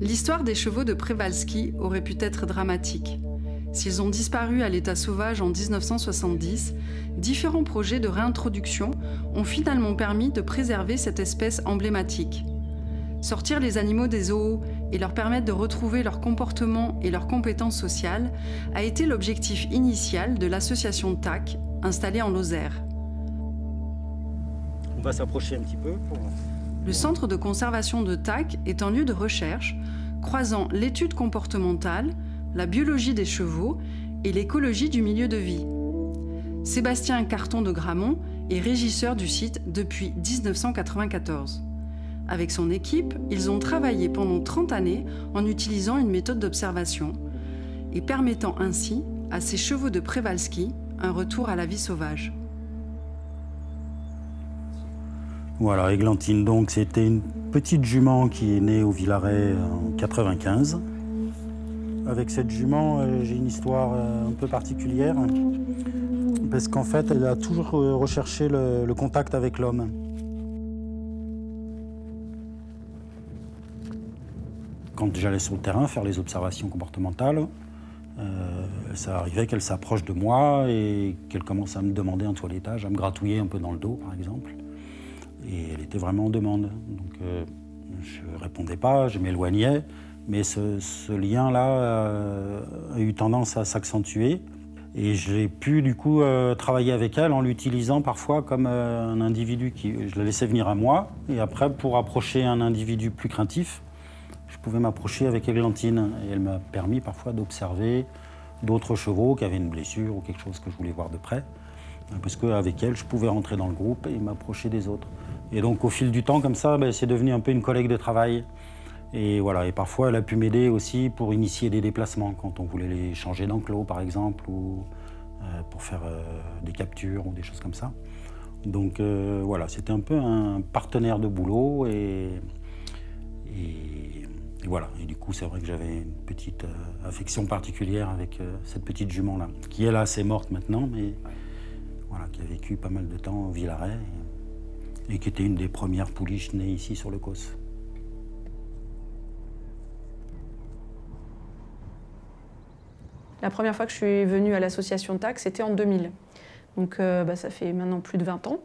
L'histoire des chevaux de Przewalski aurait pu être dramatique. S'ils ont disparu à l'état sauvage en 1970, différents projets de réintroduction ont finalement permis de préserver cette espèce emblématique. Sortir les animaux des zoos et leur permettre de retrouver leur comportement et leurs compétences sociales a été l'objectif initial de l'association TAC, installée en Lozère. On va s'approcher un petit peu. Le centre de conservation de TAC est un lieu de recherche croisant l'étude comportementale, la biologie des chevaux et l'écologie du milieu de vie. Sébastien Carton de Gramont est régisseur du site depuis 1994. Avec son équipe, ils ont travaillé pendant 30 années en utilisant une méthode d'observation et permettant ainsi à ces chevaux de Przewalski un retour à la vie sauvage. Voilà, Églantine, donc c'était une petite jument qui est née au Villaret en 95. Avec cette jument, j'ai une histoire un peu particulière parce qu'en fait, elle a toujours recherché le contact avec l'homme. Quand j'allais sur le terrain faire les observations comportementales, ça arrivait qu'elle s'approche de moi et qu'elle commence à me demander un toilettage, à me gratouiller un peu dans le dos, par exemple. Et elle était vraiment en demande. Donc je ne répondais pas, je m'éloignais, mais ce lien-là a eu tendance à s'accentuer. Et j'ai pu du coup travailler avec elle en l'utilisant parfois comme un individu je la laissais venir à moi. Et après, pour approcher un individu plus craintif, je pouvais m'approcher avec Églantine. Et elle m'a permis parfois d'observer d'autres chevaux qui avaient une blessure ou quelque chose que je voulais voir de près. Parce qu'avec elle, je pouvais rentrer dans le groupe et m'approcher des autres. Et donc au fil du temps, comme ça, c'est devenu un peu une collègue de travail. Et voilà, et parfois elle a pu m'aider aussi pour initier des déplacements, quand on voulait les changer d'enclos par exemple, ou pour faire des captures ou des choses comme ça. Donc voilà, c'était un peu un partenaire de boulot et voilà. Et du coup, c'est vrai que j'avais une petite affection particulière avec cette petite jument-là, qui est là, assez morte maintenant, mais voilà, qui a vécu pas mal de temps au Villaret et qui était une des premières pouliches nées ici sur le Causse. La première fois que je suis venue à l'association TAC, c'était en 2000. Donc ça fait maintenant plus de 20 ans.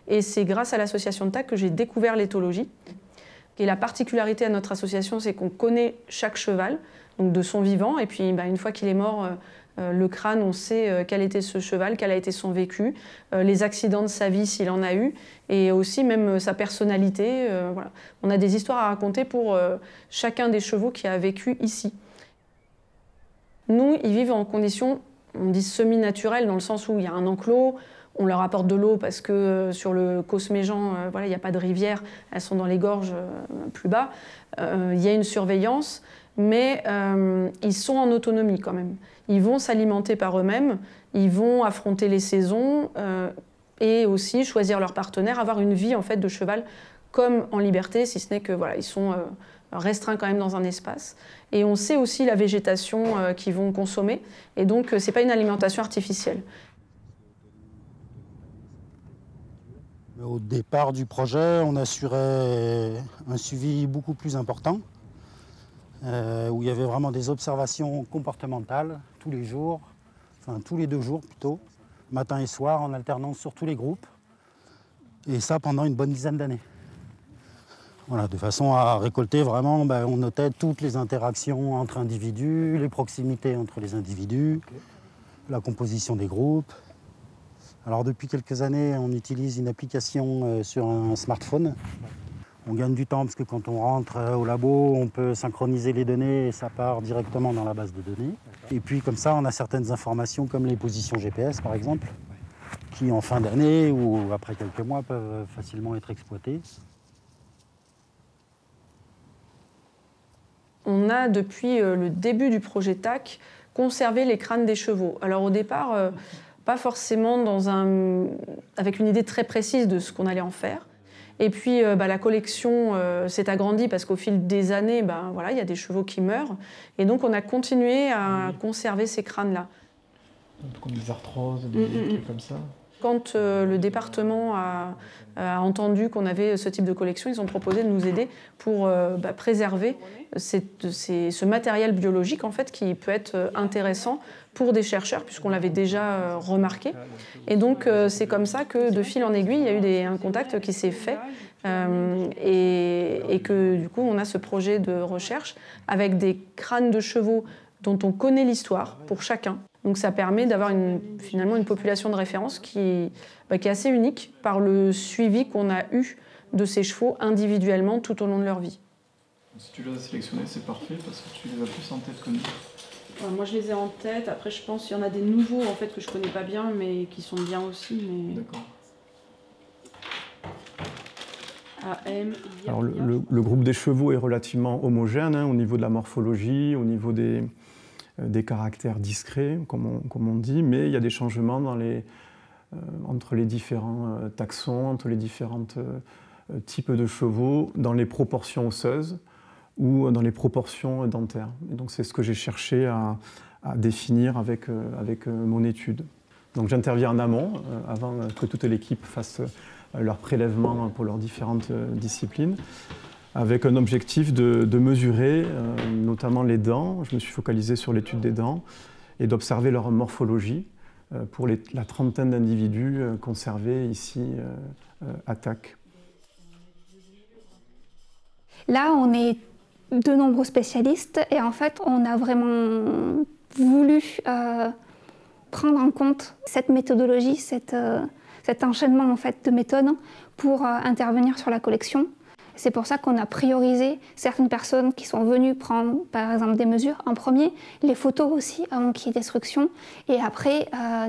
Et c'est grâce à l'association TAC que j'ai découvert l'éthologie. Et la particularité à notre association, c'est qu'on connaît chaque cheval, donc de son vivant. Et puis une fois qu'il est mort, le crâne, on sait quel était ce cheval, quel a été son vécu, les accidents de sa vie s'il en a eu, et aussi même sa personnalité. Voilà. On a des histoires à raconter pour chacun des chevaux qui a vécu ici. Nous, ils vivent en conditions, on dit semi-naturelles, dans le sens où il y a un enclos, on leur apporte de l'eau parce que sur le Causse-Méjean, il n'y a pas de rivière, elles sont dans les gorges plus bas. Il y a une surveillance, mais ils sont en autonomie quand même. Ils vont s'alimenter par eux-mêmes, ils vont affronter les saisons et aussi choisir leur partenaire, avoir une vie en fait de cheval comme en liberté, si ce n'est que ils sont restreints quand même dans un espace. Et on sait aussi la végétation qu'ils vont consommer, et donc ce n'est pas une alimentation artificielle. Au départ du projet, on assurait un suivi beaucoup plus important, où il y avait vraiment des observations comportementales tous les jours, enfin tous les 2 jours plutôt, matin et soir, en alternance sur tous les groupes, et ça pendant une bonne dizaine d'années. Voilà, de façon à récolter vraiment, on notait toutes les interactions entre individus, les proximités entre les individus, la composition des groupes. Alors depuis quelques années, on utilise une application sur un smartphone. On gagne du temps parce que quand on rentre au labo, on peut synchroniser les données et ça part directement dans la base de données. Et puis comme ça, on a certaines informations comme les positions GPS par exemple, qui en fin d'année ou après quelques mois peuvent facilement être exploitées. On a depuis le début du projet TAC conservé les crânes des chevaux. Alors au départ, pas forcément avec une idée très précise de ce qu'on allait en faire. Et puis la collection s'est agrandie parce qu'au fil des années, il y a des chevaux qui meurent. Et donc on a continué à conserver ces crânes-là. Comme des arthroses, des trucs comme ça. Quand le département a entendu qu'on avait ce type de collection, ils ont proposé de nous aider pour préserver ce matériel biologique en fait, qui peut être intéressant pour des chercheurs, puisqu'on l'avait déjà remarqué. Et donc c'est comme ça que de fil en aiguille, il y a eu un contact qui s'est fait et que du coup on a ce projet de recherche avec des crânes de chevaux dont on connaît l'histoire pour chacun. Donc ça permet d'avoir finalement une population de référence qui est assez unique par le suivi qu'on a eu de ces chevaux individuellement tout au long de leur vie. Si tu les as sélectionnés, c'est parfait parce que tu les as plus en tête que nous. Moi je les ai en tête, après je pense qu'il y en a des nouveaux en fait, que je ne connais pas bien mais qui sont bien aussi. Mais... D'accord. Alors le groupe des chevaux est relativement homogène au niveau de la morphologie, au niveau des caractères discrets, comme on dit, mais il y a des changements entre les différents taxons, entre les différents types de chevaux, dans les proportions osseuses ou dans les proportions dentaires. Et donc c'est ce que j'ai cherché à définir avec mon étude. Donc j'interviens en amont, avant que toute l'équipe fasse leur prélèvement pour leurs différentes disciplines, avec un objectif de mesurer notamment les dents. Je me suis focalisé sur l'étude des dents et d'observer leur morphologie pour la trentaine d'individus conservés ici à TAC. Là, on est de nombreux spécialistes et en fait, on a vraiment voulu prendre en compte cette méthodologie, cet enchaînement en fait, de méthodes pour intervenir sur la collection. C'est pour ça qu'on a priorisé certaines personnes qui sont venues prendre par exemple des mesures en premier, les photos aussi avant qu'il y ait destruction, et après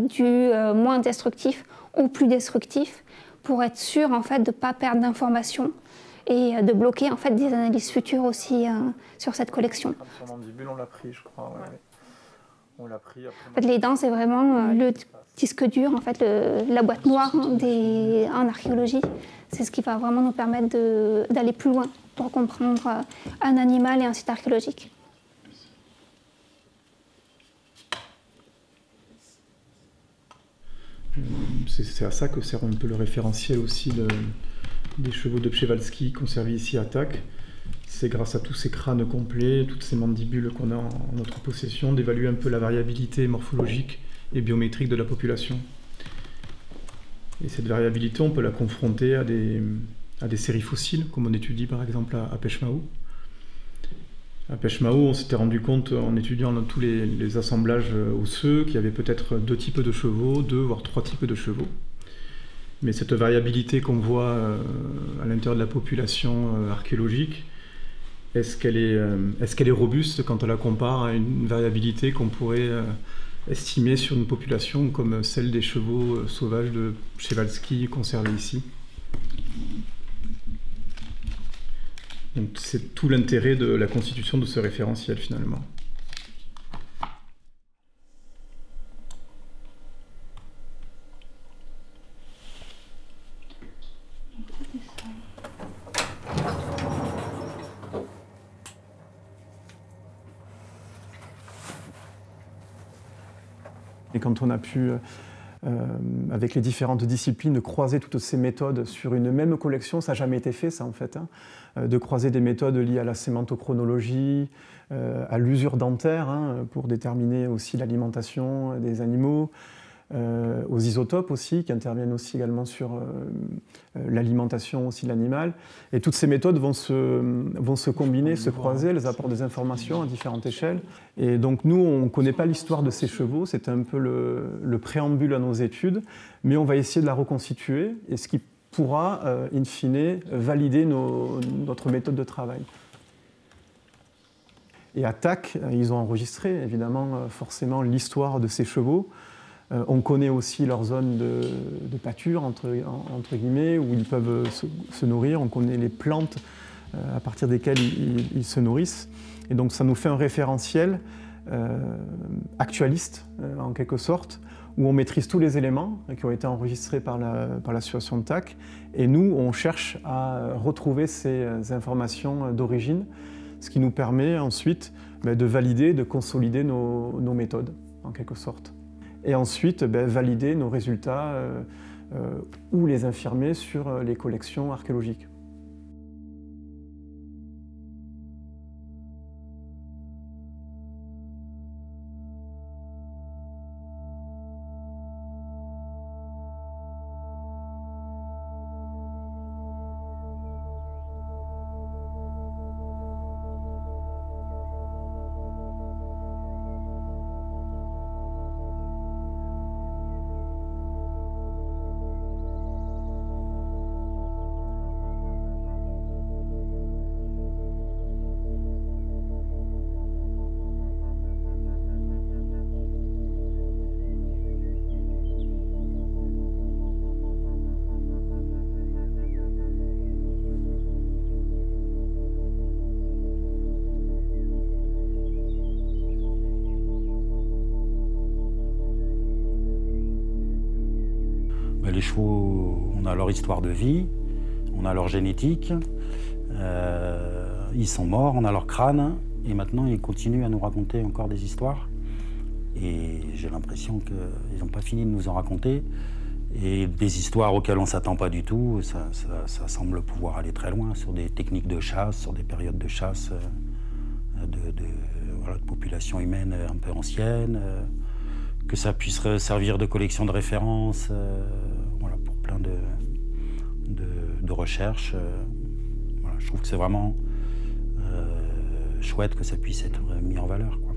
du moins destructif au plus destructif pour être sûr en fait, de ne pas perdre d'informations et de bloquer en fait, des analyses futures aussi sur cette collection. Sur mandibule, on l'a pris, je crois. Ouais. On l'a pris après. En fait, les dents, c'est vraiment le disque dur, en fait, la boîte noire en archéologie. C'est ce qui va vraiment nous permettre d'aller plus loin pour comprendre un animal et un site archéologique. C'est à ça que sert un peu le référentiel aussi des chevaux de Przewalski conservés ici à TAC. C'est grâce à tous ces crânes complets, toutes ces mandibules qu'on a en notre possession, d'évaluer un peu la variabilité morphologique et biométrique de la population. Et cette variabilité, on peut la confronter à des séries fossiles, comme on étudie par exemple à Peshmaou. À Peshmaou, on s'était rendu compte en étudiant tous les assemblages osseux qu'il y avait peut-être 2 types de chevaux, 2 voire 3 types de chevaux. Mais cette variabilité qu'on voit à l'intérieur de la population archéologique, est-ce qu'elle est robuste quand on la compare à une variabilité qu'on pourrait estimer sur une population comme celle des chevaux sauvages de Przewalski conservés ici? Donc c'est tout l'intérêt de la constitution de ce référentiel finalement. Et quand on a pu, avec les différentes disciplines, croiser toutes ces méthodes sur une même collection, ça n'a jamais été fait, ça, en fait, de croiser des méthodes liées à la sémantochronologie, à l'usure dentaire, pour déterminer aussi l'alimentation des animaux, aux isotopes aussi, qui interviennent aussi également sur l'alimentation aussi de l'animal. Et toutes ces méthodes vont se combiner, se croiser, elles apportent des informations à différentes échelles. Et donc nous, on ne connaît pas l'histoire de ces chevaux, c'est un peu le préambule à nos études, mais on va essayer de la reconstituer, et ce qui pourra, in fine, valider notre méthode de travail. Et à TAC, ils ont enregistré, évidemment, forcément, l'histoire de ces chevaux. On connaît aussi leur zone de pâture, entre guillemets, où ils peuvent se nourrir. On connaît les plantes à partir desquelles ils se nourrissent. Et donc ça nous fait un référentiel actualiste, en quelque sorte, où on maîtrise tous les éléments qui ont été enregistrés par l'association de TAC. Et nous, on cherche à retrouver ces informations d'origine, ce qui nous permet ensuite de valider, de consolider nos méthodes, en quelque sorte. et ensuite valider nos résultats ou les infirmer sur les collections archéologiques. Les chevaux, on a leur histoire de vie, on a leur génétique, ils sont morts, on a leur crâne, et maintenant ils continuent à nous raconter encore des histoires. Et j'ai l'impression qu'ils n'ont pas fini de nous en raconter. Et des histoires auxquelles on ne s'attend pas du tout, ça semble pouvoir aller très loin sur des techniques de chasse, sur des périodes de chasse de populations humaines un peu anciennes, que ça puisse servir de collection de référence pour plein de recherches. Je trouve que c'est vraiment chouette que ça puisse être mis en valeur, quoi.